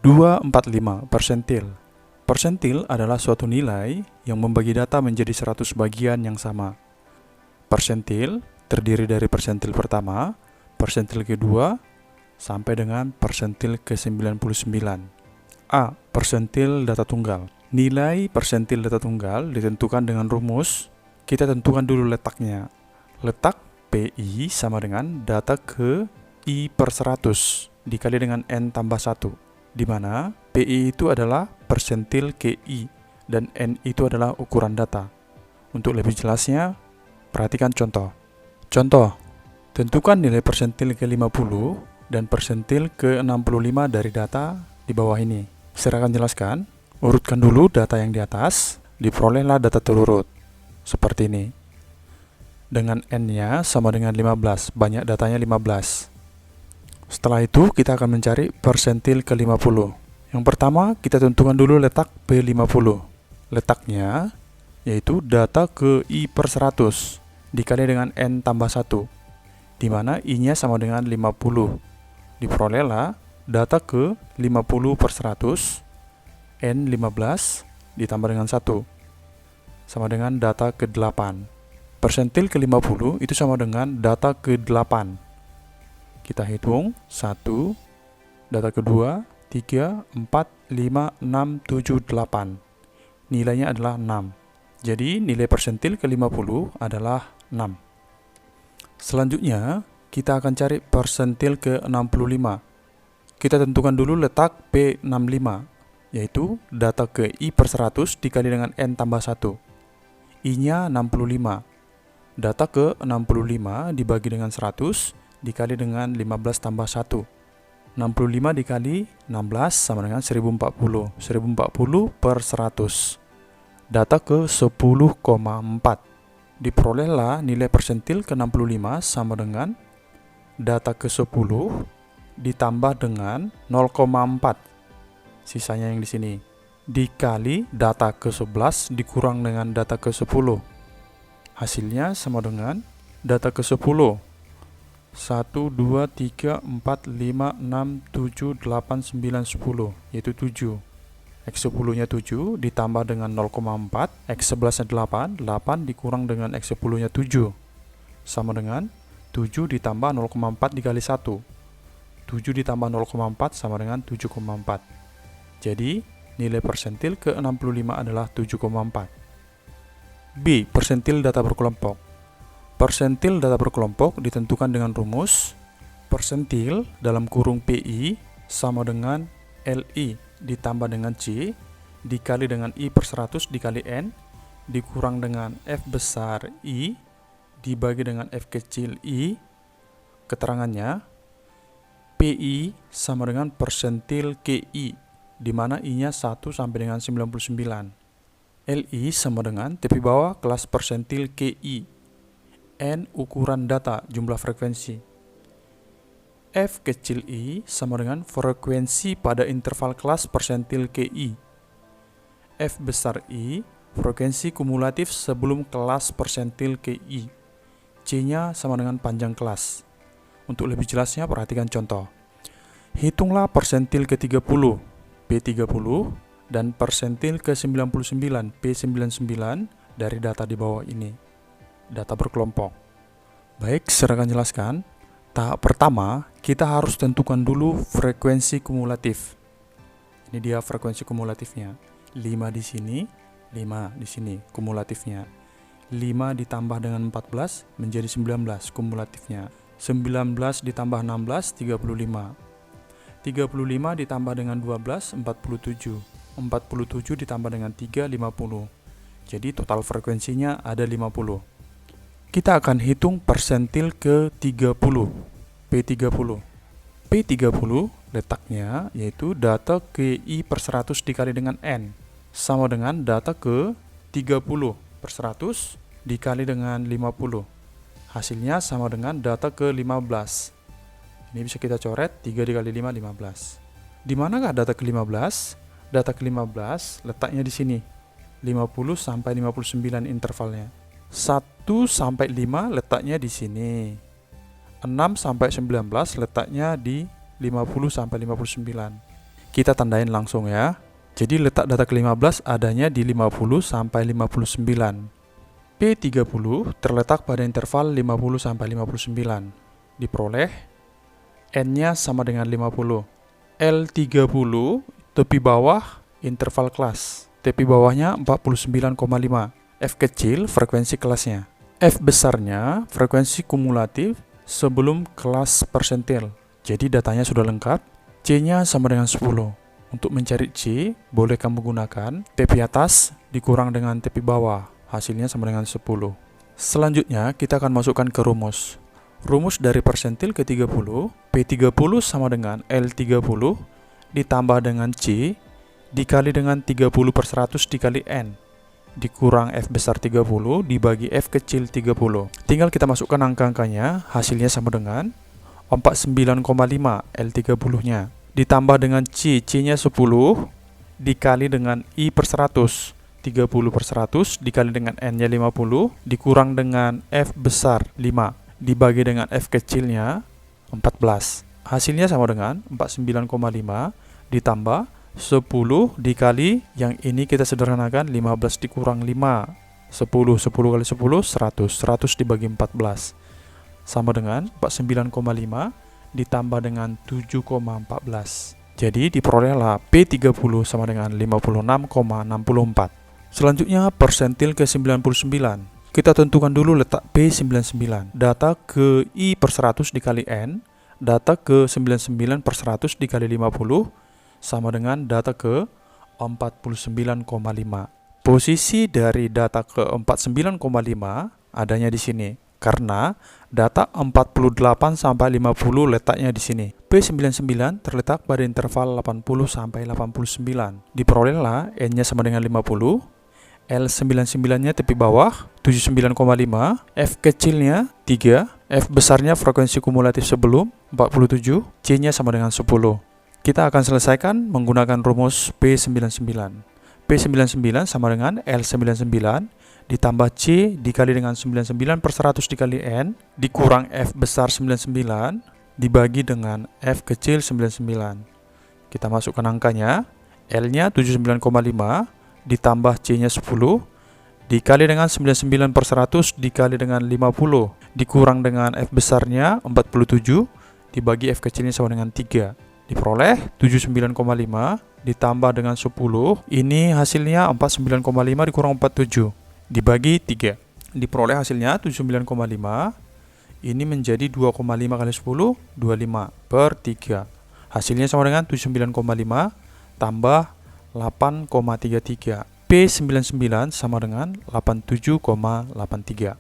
245 persentil. Persentil adalah suatu nilai yang membagi data menjadi 100 bagian yang sama. Persentil terdiri dari persentil pertama, persentil kedua, sampai dengan persentil ke-99. A. Persentil data tunggal. Nilai persentil data tunggal ditentukan dengan rumus. Kita tentukan dulu letaknya. Letak PI sama dengan data ke I per 100 dikali dengan N tambah 1, di mana PI itu adalah persentil KI dan N itu adalah ukuran data. Untuk lebih jelasnya, perhatikan contoh. Contoh, tentukan nilai persentil ke-50 dan persentil ke-65 dari data di bawah ini. Saya akan jelaskan. Urutkan dulu data yang di atas, diperolehlah data terurut. Seperti ini. Dengan N-nya sama dengan 15, banyak datanya 15. Setelah itu, kita akan mencari persentil ke-50. Yang pertama, kita tentukan dulu letak P50. Letaknya yaitu data ke I per 100 dikali dengan N tambah 1, di mana I-nya sama dengan 50. Diperolehlah data ke 50 per 100, N 15 ditambah dengan 1, sama dengan data ke 8. Persentil ke-50 itu sama dengan data ke 8. Kita hitung 1, data kedua, 3, 4, 5, 6, 7, 8. Nilainya adalah 6. Jadi nilai persentil ke-50 adalah 6. Selanjutnya, kita akan cari persentil ke-65. Kita tentukan dulu letak P65, yaitu data ke I per 100 dikali dengan N tambah 1. I-nya 65. Data ke 65 dibagi dengan 100 dikali dengan 15 tambah 1. 65 dikali 16 sama dengan 1040. 1040 per 100. Data ke 10,4. Diperolehlah nilai persentil ke 65 sama dengan data ke 10 ditambah dengan 0,4. Sisanya yang di sini. Dikali data ke 11 dikurang dengan data ke 10. Hasilnya sama dengan data ke 10. 1, 2, 3, 4, 5, 6, 7, 8, 9, 10, yaitu 7. X10 nya 7 ditambah dengan 0,4, X11 nya 8, 8 dikurang dengan X10 nya 7, sama dengan 7 ditambah 0,4 dikali 1. 7 ditambah 0,4 sama dengan 7,4. Jadi nilai persentil ke-65 adalah 7,4. B. Persentil data berkelompok. Persentil data berkelompok ditentukan dengan rumus persentil dalam kurung PI sama dengan LI ditambah dengan C dikali dengan I per 100 dikali N dikurang dengan F besar I dibagi dengan F kecil I. Keterangannya, PI sama dengan persentil KI, di mana I-nya 1 sampai dengan 99. LI sama dengan tepi bawah kelas persentil KI. N ukuran data jumlah frekuensi. F kecil I sama dengan frekuensi pada interval kelas persentil KI. F besar I frekuensi kumulatif sebelum kelas persentil KI. C-nya sama dengan panjang kelas. Untuk lebih jelasnya perhatikan contoh. Hitunglah persentil ke-30 P30 dan persentil ke-99 P99 dari data di bawah ini. Data berkelompok. Baik, saya akan jelaskan. Tahap pertama, kita harus tentukan dulu frekuensi kumulatif. Ini dia frekuensi kumulatifnya. 5 di sini, 5 di sini kumulatifnya. 5 ditambah dengan 14 menjadi 19 kumulatifnya. 19 ditambah 16, 35. 35 ditambah dengan 12, 47. 47 ditambah dengan 3, 50. Jadi total frekuensinya ada 50. Kita akan hitung persentil ke-30 P30. P30 letaknya yaitu data ke I per 100 dikali dengan N sama dengan data ke 30 per 100 dikali dengan 50. Hasilnya sama dengan data ke 15. Ini bisa kita coret 3 dikali 5, 15. Di manakah data ke 15? Data ke 15 letaknya di sini. 50 sampai 59 intervalnya. 1 sampai 5 letaknya di sini. 6 sampai 19 letaknya di 50 sampai 59. kita tandain langsung ya. Jadi letak data ke-15 adanya di 50 sampai 59. P30 terletak pada interval 50 sampai 59. Diperoleh N-nya sama dengan 50. L30 tepi bawah interval kelas. Tepi bawahnya 49,5. F kecil frekuensi kelasnya. F besarnya frekuensi kumulatif sebelum kelas persentil. Jadi datanya sudah lengkap. C-nya sama dengan 10. Untuk mencari C, boleh kamu gunakan tepi atas dikurang dengan tepi bawah. Hasilnya sama dengan 10. Selanjutnya, kita akan masukkan ke rumus. Rumus dari persentil ke 30, P30 sama dengan L30 ditambah dengan C dikali dengan 30 per 100 dikali N dikurang F besar 30 dibagi F kecil 30. Tinggal kita masukkan angka-angkanya, hasilnya sama dengan 49,5 L30-nya. Ditambah dengan C-nya 10 dikali dengan I per 100, 30 per 100 dikali dengan N-nya 50 dikurang dengan F besar 5 dibagi dengan F kecilnya 14. Hasilnya sama dengan 49,5 ditambah 10 dikali yang ini kita sederhanakan 15 dikurang 5 10 kali 10 100 dibagi 14 sama dengan 49,5 ditambah dengan 7,14. Jadi diperolehlah P30 sama dengan 56,64. Selanjutnya persentil ke 99. Kita tentukan dulu letak P99. Data ke I per 100 dikali N, data ke 99 per 100 dikali 50 sama dengan data ke 49,5. Posisi dari data ke 49,5 adanya di sini. Karena data 48 sampai 50 letaknya di sini. P99 terletak pada interval 80 sampai 89. Diperolehlah N-nya sama dengan 50, L99-nya tepi bawah 79,5, F kecilnya 3, F besarnya frekuensi kumulatif sebelum 47, C-nya sama dengan 10. Kita akan selesaikan menggunakan rumus P99. P99 sama dengan L99 ditambah C dikali dengan 99 per 100 dikali N dikurang F besar 99 dibagi dengan F kecil 99. Kita masukkan angkanya. L-nya 79,5 ditambah C-nya 10 dikali dengan 99 per 100 dikali dengan 50 dikurang dengan F besarnya 47 dibagi F kecilnya sama dengan 3. Diperoleh 79,5 ditambah dengan 10. Ini hasilnya 49,5 dikurang 47 dibagi 3. Diperoleh hasilnya 79,5. Ini menjadi 2,5 kali 10, 25 per 3. Hasilnya sama dengan 79,5 tambah 8,33. P99 sama dengan 87,83.